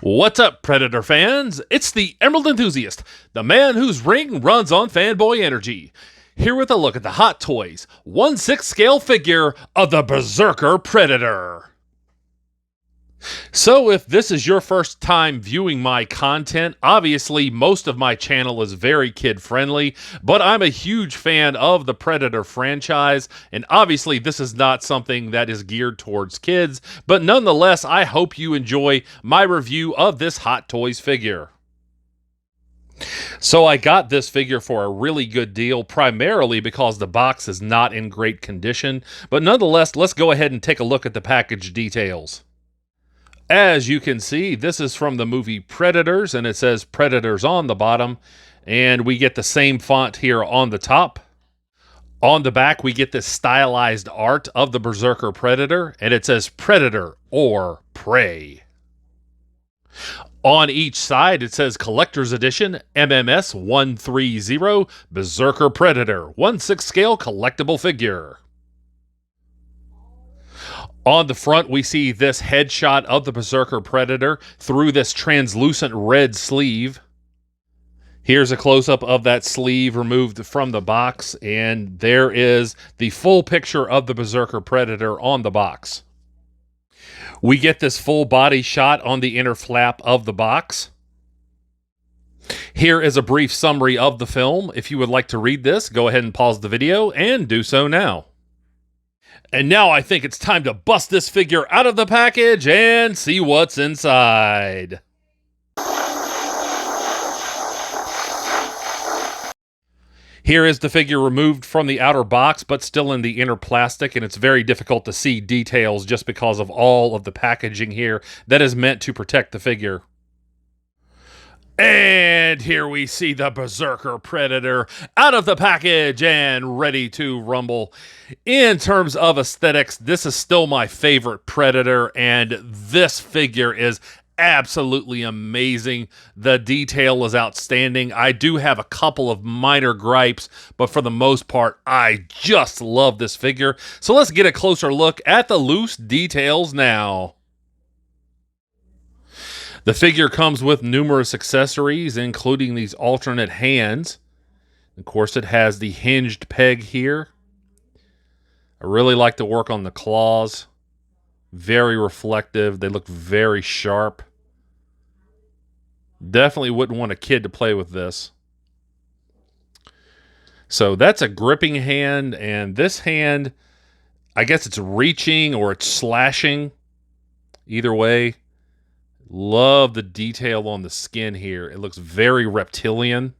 What's up, Predator fans? It's the Emerald Enthusiast, the man whose ring runs on fanboy energy. Here with a look at the Hot Toys 1/6 scale figure of the Berserker Predator. So if this is your first time viewing my content, obviously most of my channel is very kid-friendly, but I'm a huge fan of the Predator franchise, and obviously this is not something that is geared towards kids, but nonetheless, I hope you enjoy my review of this Hot Toys figure. So I got this figure for a really good deal, primarily because the box is not in great condition, but nonetheless, let's go ahead and take a look at the package details. As you can see, this is from the movie Predators, and it says Predators on the bottom, and we get the same font here on the top. On the back, we get this stylized art of the Berserker Predator, and it says Predator or Prey. On each side, it says Collector's Edition MMS130 Berserker Predator 1/6 scale collectible figure. On the front, we see this headshot of the Berserker Predator through this translucent red sleeve. Here's a close-up of that sleeve removed from the box, and there is the full picture of the Berserker Predator on the box. We get this full body shot on the inner flap of the box. Here is a brief summary of the film. If you would like to read this, go ahead and pause the video and do so now. And now I think it's time to bust this figure out of the package and see what's inside. Here is the figure removed from the outer box, but still in the inner plastic, and it's very difficult to see details just because of all of the packaging here that is meant to protect the figure. And here we see the Berserker Predator out of the package and ready to rumble. In terms of aesthetics, this is still my favorite Predator, and this figure is absolutely amazing. The detail is outstanding. I do have a couple of minor gripes, but for the most part, I just love this figure. So let's get a closer look at the loose details now. The figure comes with numerous accessories, including these alternate hands. Of course, it has the hinged peg here. I really like the work on the claws. Very reflective. They look very sharp. Definitely wouldn't want a kid to play with this. So that's a gripping hand, and this hand, I guess it's reaching or it's slashing. Either way. Love the detail on the skin here. It looks very reptilian.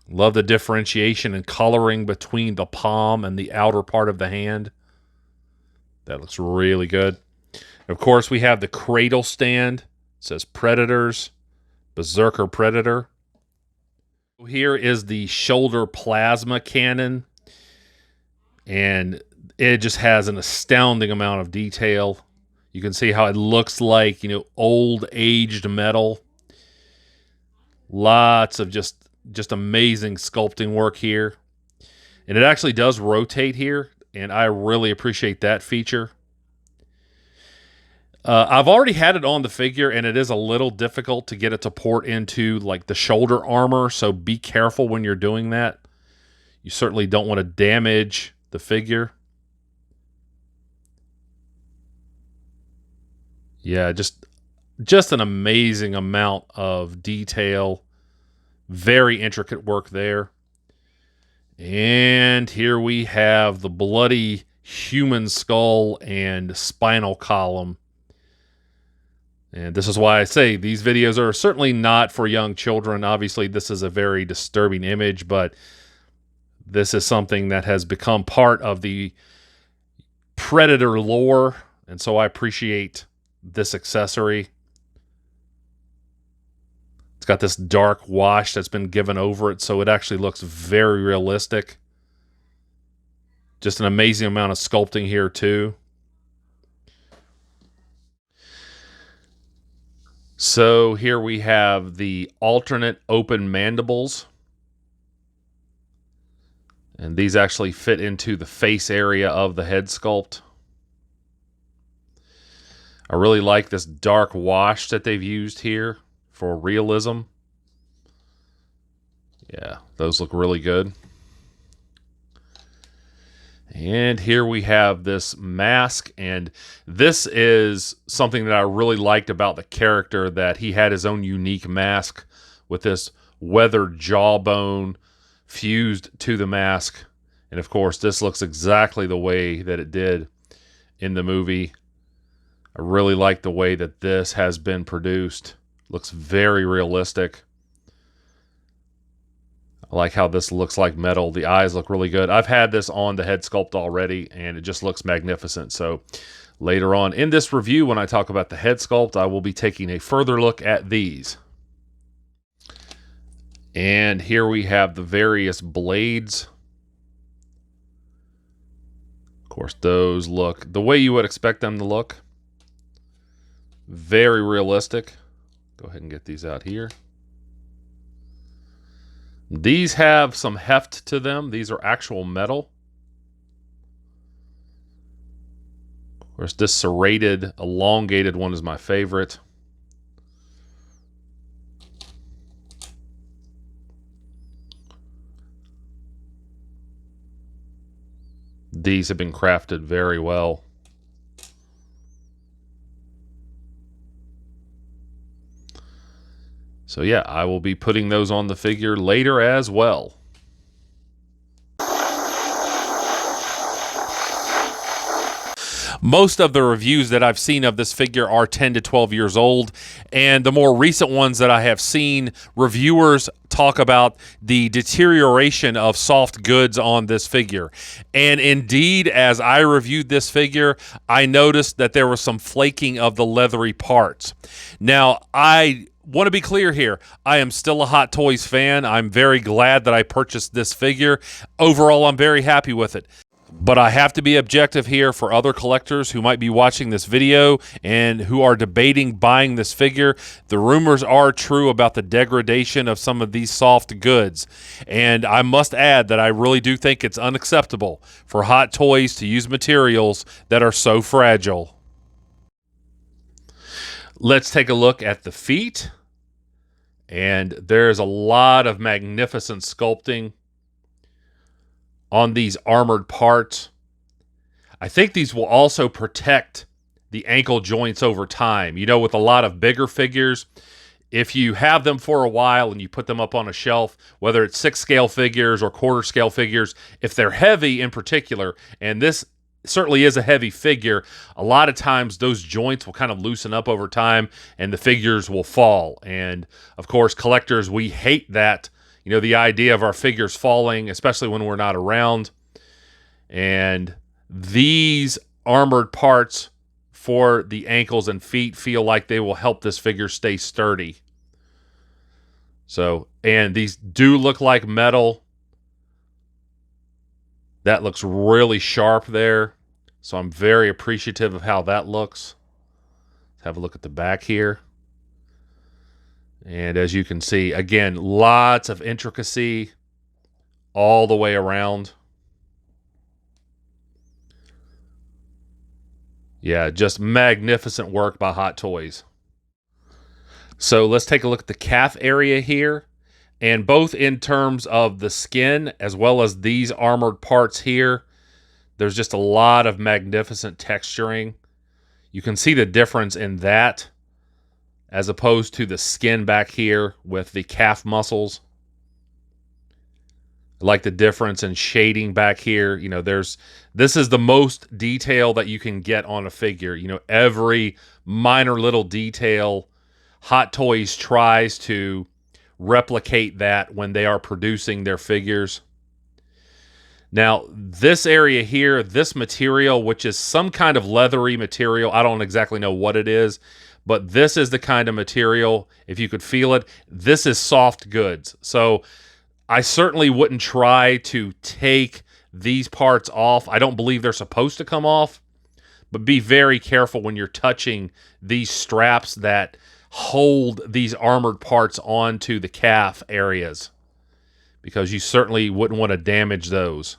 Love the differentiation and coloring between the palm and the outer part of the hand. That looks really good. Of course, we have the cradle stand. It says Predators, Berserker Predator. Here is the shoulder plasma cannon. And it just has an astounding amount of detail. You can see how it looks like, old aged metal. Lots of just amazing sculpting work here. And it actually does rotate here, and I really appreciate that feature. I've already had it on the figure, and it is a little difficult to get it to port into like the shoulder armor, so be careful when you're doing that. You certainly don't want to damage the figure. Yeah, just an amazing amount of detail. Very intricate work there. And here we have the bloody human skull and spinal column. And this is why I say these videos are certainly not for young children. Obviously, this is a very disturbing image, but this is something that has become part of the Predator lore. And so I appreciate this accessory. It's got this dark wash that's been given over it, so it actually looks very realistic. Just an amazing amount of sculpting here too. So here we have the alternate open mandibles. And these actually fit into the face area of the head sculpt. I really like this dark wash that they've used here for realism. Yeah, those look really good. And here we have this mask, and this is something that I really liked about the character, that he had his own unique mask with this weathered jawbone fused to the mask. And of course, this looks exactly the way that it did in the movie. I really like the way that this has been produced. Looks very realistic. I like how this looks like metal. The eyes look really good. I've had this on the head sculpt already, and it just looks magnificent. So later on in this review, when I talk about the head sculpt, I will be taking a further look at these. And here we have the various blades. Of course, those look the way you would expect them to look. Very realistic. Go ahead and get these out here. These have some heft to them. These are actual metal. Of course, this serrated, elongated one is my favorite. These have been crafted very well. So yeah, I will be putting those on the figure later as well. Most of the reviews that I've seen of this figure are 10 to 12 years old, and the more recent ones that I have seen, reviewers talk about the deterioration of soft goods on this figure. And indeed, as I reviewed this figure, I noticed that there was some flaking of the leathery parts. Now, I want to be clear here. I am still a Hot Toys fan. I'm very glad that I purchased this figure. Overall, I'm very happy with it. But I have to be objective here for other collectors who might be watching this video and who are debating buying this figure. The rumors are true about the degradation of some of these soft goods. And I must add that I really do think it's unacceptable for Hot Toys to use materials that are so fragile. Let's take a look at the feet. And there's a lot of magnificent sculpting on these armored parts. I think these will also protect the ankle joints over time. You know, with a lot of bigger figures, if you have them for a while and you put them up on a shelf, whether it's 6 scale figures or quarter scale figures, if they're heavy in particular, and this certainly is a heavy figure, a lot of times those joints will kind of loosen up over time and the figures will fall. And of course, collectors, we hate that. You know, the idea of our figures falling, especially when we're not around. And these armored parts for the ankles and feet feel like they will help this figure stay sturdy. So, and these do look like metal. That looks really sharp there. So I'm very appreciative of how that looks. Let's have a look at the back here. And as you can see, again, lots of intricacy all the way around. Yeah, just magnificent work by Hot Toys. So let's take a look at the calf area here. And both in terms of the skin as well as these armored parts here, there's just a lot of magnificent texturing. You can see the difference in that as opposed to the skin back here with the calf muscles. I like the difference in shading back here. You know, this is the most detail that you can get on a figure. You know, every minor little detail, Hot Toys tries to replicate that when they are producing their figures. Now, this area here, this material, which is some kind of leathery material, I don't exactly know what it is, but this is the kind of material, if you could feel it, this is soft goods. So I certainly wouldn't try to take these parts off. I don't believe they're supposed to come off, but be very careful when you're touching these straps that hold these armored parts onto the calf areas, because you certainly wouldn't want to damage those.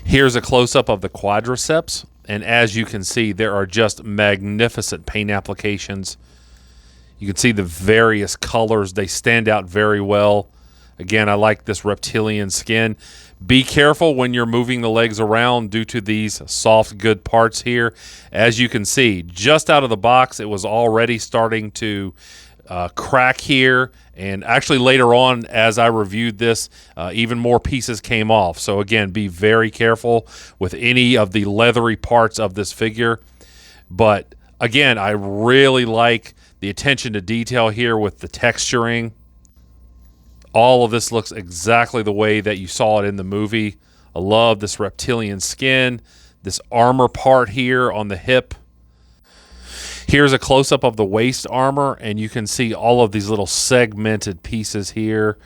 Here's a close-up of the quadriceps. And as you can see, there are just magnificent paint applications. You can see the various colors. They stand out very well. Again, I like this reptilian skin. Be careful when you're moving the legs around due to these soft, good parts here. As you can see, just out of the box, it was already starting to crack here. And actually later on, as I reviewed this, even more pieces came off. So again, be very careful with any of the leathery parts of this figure. But again, I really like the attention to detail here with the texturing. All of this looks exactly the way that you saw it in the movie. I love this reptilian skin, this armor part here on the hip. Here's a close-up of the waist armor, and you can see all of these little segmented pieces here.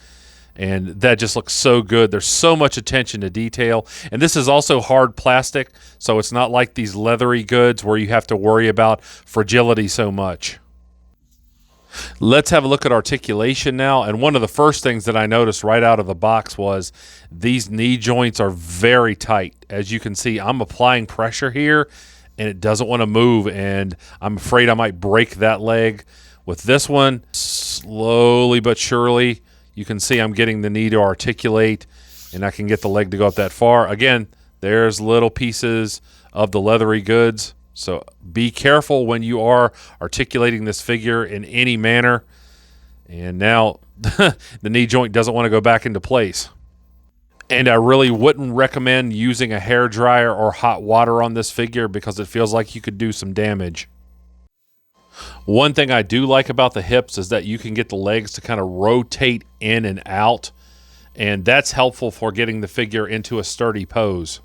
And that just looks so good. There's so much attention to detail. And this is also hard plastic, so it's not like these leathery goods where you have to worry about fragility so much. Let's have a look at articulation now. And one of the first things that I noticed right out of the box was these knee joints are very tight. As you can see, I'm applying pressure here, and it doesn't want to move, and I'm afraid I might break that leg. With this one, slowly but surely, you can see I'm getting the knee to articulate, and I can get the leg to go up that far. Again, there's little pieces of the leathery goods, so be careful when you are articulating this figure in any manner. And now the knee joint doesn't want to go back into place. And I really wouldn't recommend using a hairdryer or hot water on this figure because it feels like you could do some damage. One thing I do like about the hips is that you can get the legs to kind of rotate in and out, and that's helpful for getting the figure into a sturdy pose.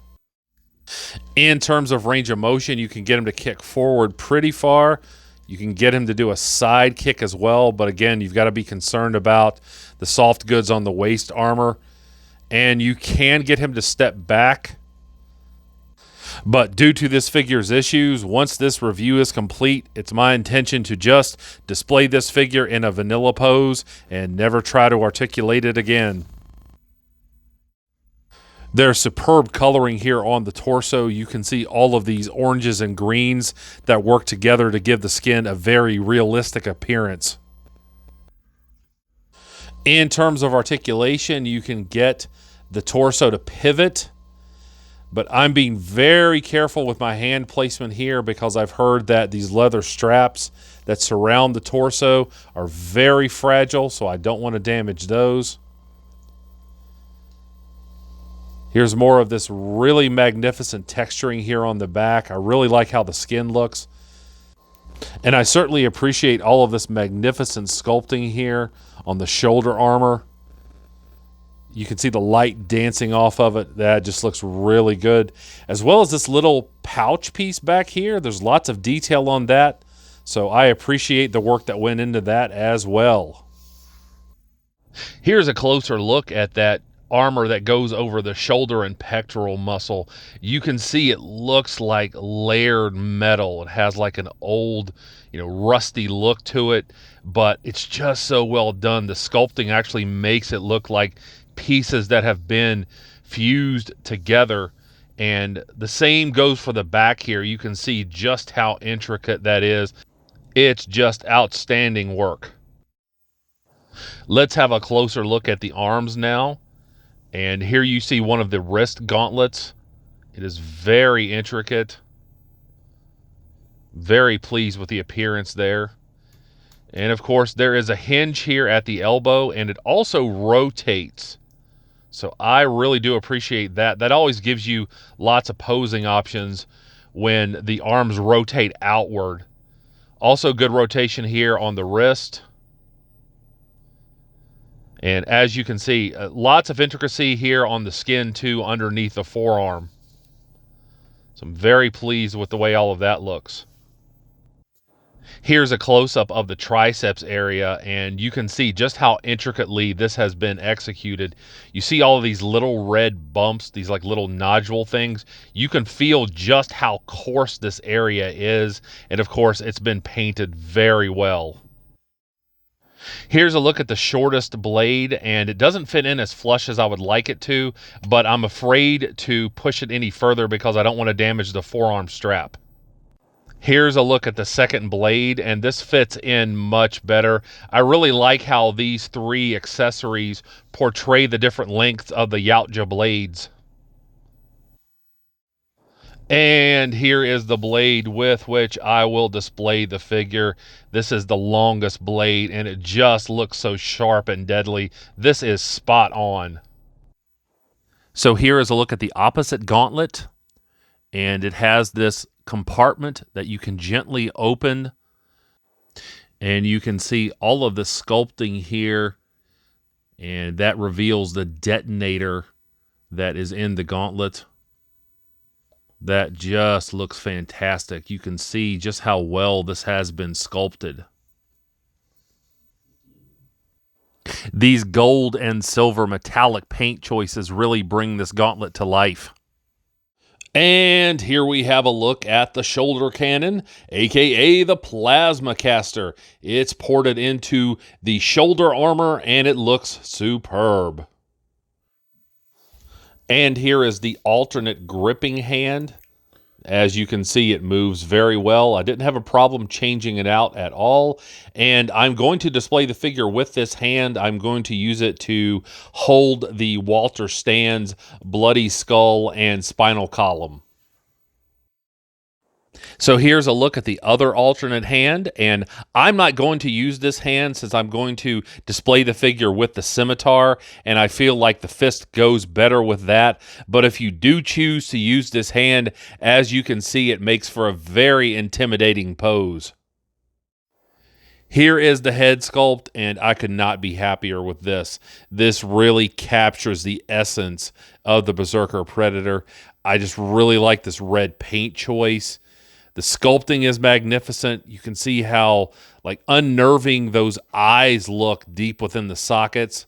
In terms of range of motion, you can get him to kick forward pretty far. You can get him to do a side kick as well, but again, you've got to be concerned about the soft goods on the waist armor. And you can get him to step back. But due to this figure's issues, once this review is complete, it's my intention to just display this figure in a vanilla pose and never try to articulate it again. There's superb coloring here on the torso. You can see all of these oranges and greens that work together to give the skin a very realistic appearance. In terms of articulation, you can get the torso to pivot, but I'm being very careful with my hand placement here because I've heard that these leather straps that surround the torso are very fragile, so I don't want to damage those. Here's more of this really magnificent texturing here on the back. I really like how the skin looks. And I certainly appreciate all of this magnificent sculpting here on the shoulder armor. You can see the light dancing off of it. That just looks really good. As well as this little pouch piece back here. There's lots of detail on that. So I appreciate the work that went into that as well. Here's a closer look at that armor that goes over the shoulder and pectoral muscle. You can see it looks like layered metal. It has like an old, rusty look to it, but it's just so well done. The sculpting actually makes it look like pieces that have been fused together. And the same goes for the back here. You can see just how intricate that is. It's just outstanding work. Let's have a closer look at the arms now. And here you see one of the wrist gauntlets. It is very intricate. Very pleased with the appearance there. And of course, there is a hinge here at the elbow, and it also rotates. So I really do appreciate that. That always gives you lots of posing options when the arms rotate outward. Also good rotation here on the wrist. And as you can see, lots of intricacy here on the skin too underneath the forearm. So I'm very pleased with the way all of that looks. Here's a close-up of the triceps area, and you can see just how intricately this has been executed. You see all of these little red bumps, these like little nodule things. You can feel just how coarse this area is, and of course it's been painted very well. Here's a look at the shortest blade, and it doesn't fit in as flush as I would like it to, but I'm afraid to push it any further because I don't want to damage the forearm strap. Here's a look at the second blade, and this fits in much better. I really like how these three accessories portray the different lengths of the Yautja blades. And here is the blade with which I will display the figure. This is the longest blade, and it just looks so sharp and deadly. This is spot on. So here is a look at the opposite gauntlet, and it has this compartment that you can gently open, and you can see all of the sculpting here, and that reveals the detonator that is in the gauntlet. That just looks fantastic. You can see just how well this has been sculpted. These gold and silver metallic paint choices really bring this gauntlet to life. And here we have a look at the shoulder cannon, aka the plasma caster. It's ported into the shoulder armor and it looks superb. And here is the alternate gripping hand. As you can see, it moves very well. I didn't have a problem changing it out at all. And I'm going to display the figure with this hand. I'm going to use it to hold the Walter Stans bloody skull and spinal column. So here's a look at the other alternate hand, and I'm not going to use this hand since I'm going to display the figure with the scimitar, and I feel like the fist goes better with that. But if you do choose to use this hand, as you can see, it makes for a very intimidating pose. Here is the head sculpt, and I could not be happier with this. This really captures the essence of the Berserker Predator. I just really like this red paint choice. The sculpting is magnificent. You can see how unnerving those eyes look deep within the sockets.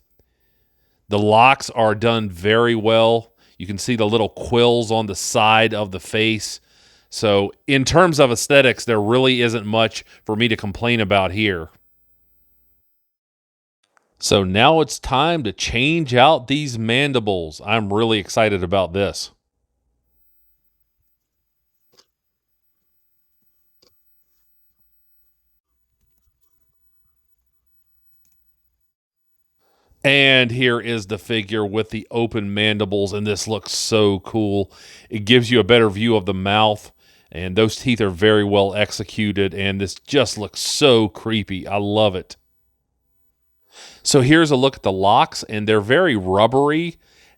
The locks are done very well. You can see the little quills on the side of the face. So in terms of aesthetics, there really isn't much for me to complain about here. So now it's time to change out these mandibles. I'm really excited about this. And here is the figure with the open mandibles, and this looks so cool. It gives you a better view of the mouth, and those teeth are very well executed, and this just looks so creepy. I love it. So here's a look at the locks, and they're very rubbery,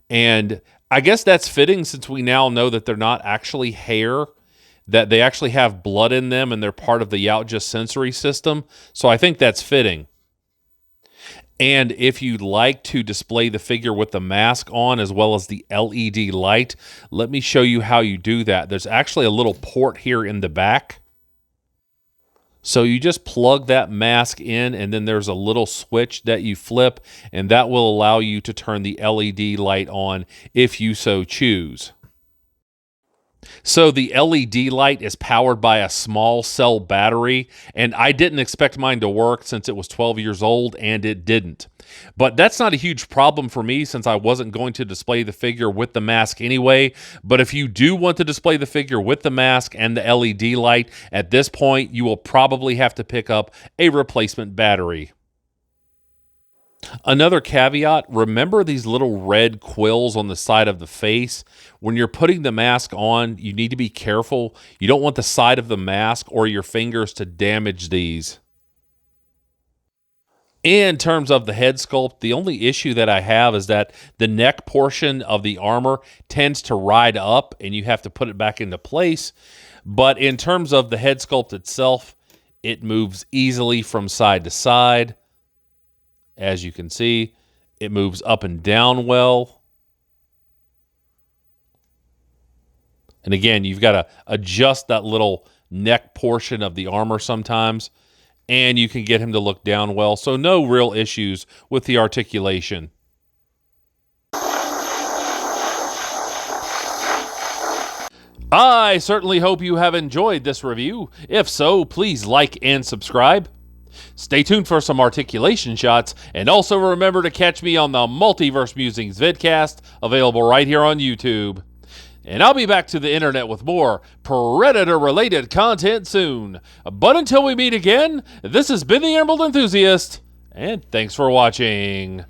and I guess that's fitting since we now know that they're not actually hair, that they actually have blood in them, and they're part of the Yautja sensory system, so I think that's fitting. And if you'd like to display the figure with the mask on as well as the LED light, let me show you how you do that. There's actually a little port here in the back. So you just plug that mask in, and then there's a little switch that you flip, and that will allow you to turn the LED light on if you so choose. So the LED light is powered by a small cell battery, and I didn't expect mine to work since it was 12 years old, and it didn't. But that's not a huge problem for me since I wasn't going to display the figure with the mask anyway. But if you do want to display the figure with the mask and the LED light, at this point, you will probably have to pick up a replacement battery. Another caveat, remember these little red quills on the side of the face? When you're putting the mask on, you need to be careful. You don't want the side of the mask or your fingers to damage these. In terms of the head sculpt, the only issue that I have is that the neck portion of the armor tends to ride up and you have to put it back into place. But in terms of the head sculpt itself, it moves easily from side to side. As you can see, it moves up and down well. And again, you've got to adjust that little neck portion of the armor sometimes, and you can get him to look down well. So no real issues with the articulation. I certainly hope you have enjoyed this review. If so, please like and subscribe. Stay tuned for some articulation shots, and also remember to catch me on the Multiverse Musings vidcast, available right here on YouTube. And I'll be back to the internet with more Predator-related content soon. But until we meet again, this has been the Emerald Enthusiast, and thanks for watching.